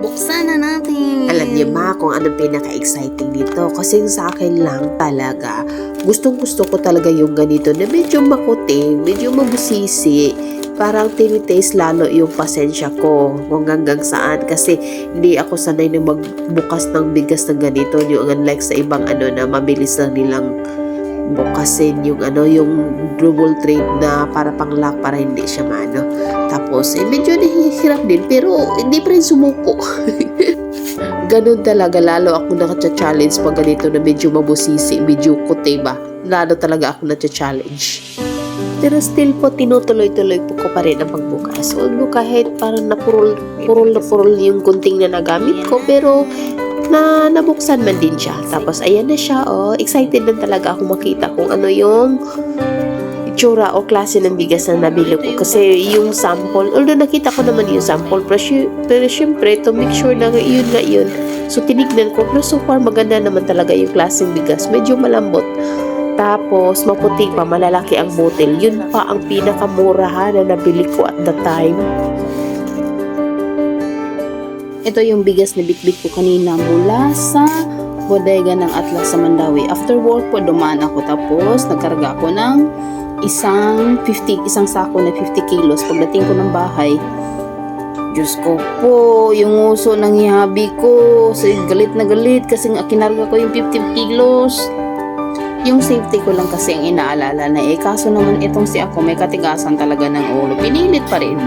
Buksan na natin. Alam niyo ba kung anong pinaka-exciting dito? Kasi yung sa akin lang talaga, gustong-gusto ko talaga yung ganito na medyo makuting, medyo mabusisi. Parang tinitaste lalo yung pasensya ko kung hanggang saan. Kasi hindi ako sanay na magbukas ng bigas ng ganito. Yung unlike sa ibang na mabilis lang nilang bukasin yung yung double trade na para pang lock para hindi siya Tapos medyo nahihirap din pero hindi pa rin sumuko. Ganun talaga, lalo ako naka-challenge pag ganito na medyo mabusisi, medyo kuti ba. Lalo talaga ako na-challenge. Pero still po, tinutuloy-tuloy po ko pa rin ang pagbukas. Although kahit parang napurol yung kunting na nagamit ko, pero nabuksan man din siya. Tapos ayan na siya, excited na talaga ako makita kung ano yung itsura o klase ng bigas na nabili ko. Kasi yung sample, although nakita ko naman yung sample, pero syempre, to make sure na yun. So tinignan ko, pero so far maganda naman talaga yung klaseng bigas. Medyo malambot. Tapos maputi pa, malalaki ang botel. Yun pa ang pinakamura na nabili ko at the time. Ito yung bigas na bitbit ko kanina mula sa bodega ng Atlas sa Mandawi. After work po, dumaan ako. Tapos, nagkarga ako ng isang sako na 50 kilos. Pagdating ko ng bahay, Diyos ko po, yung uso ng yabi ko. Galit na galit kasi kinarga ko yung 50 kilos. Yung safety ko lang kasi ang inaalala na kaso naman itong si ako may katigasan talaga ng ulo. Pinilit pa rin.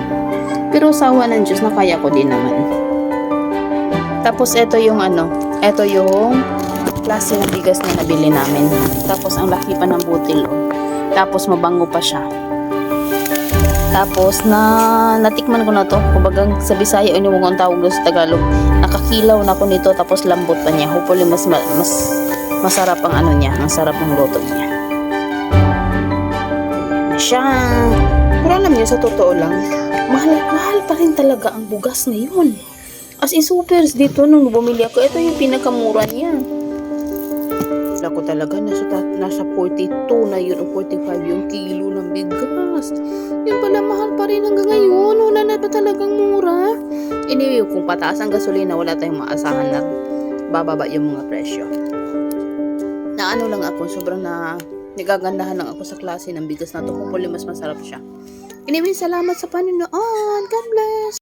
Pero sawa ng Diyos na kaya ko din naman. Tapos ito yung klase ng bigas na nabili namin. Tapos ang laki pa ng butil. Tapos mabango pa siya. Tapos natikman ko na to. Kumbaga sa Bisaya yun yung tawag doon sa Tagalog. Nakakilaw na ko nito tapos lambot pa niya. Hopefully mas masarap ang niya. Masarap ng luto niya. Siya. Pero alam niyo sa totoo lang, mahal pa rin talaga ang bugas ngayon. As in, supers dito, nung bumili ako, ito yung pinakamura niya. Ako talaga, nasa 42 na yun, o 45 yung kilo ng bigas. Yun pala, mahal pa rin hanggang ngayon. Wala na ba talagang mura? Anyway, kung pataas ang gasolina, wala tayong maasahan na bababa yung mga presyo. Lang ako, sobrang nagagandahan lang ako sa klase ng bigas na to. Hopefully, mas masarap siya. Anyway, salamat sa panonood. God bless!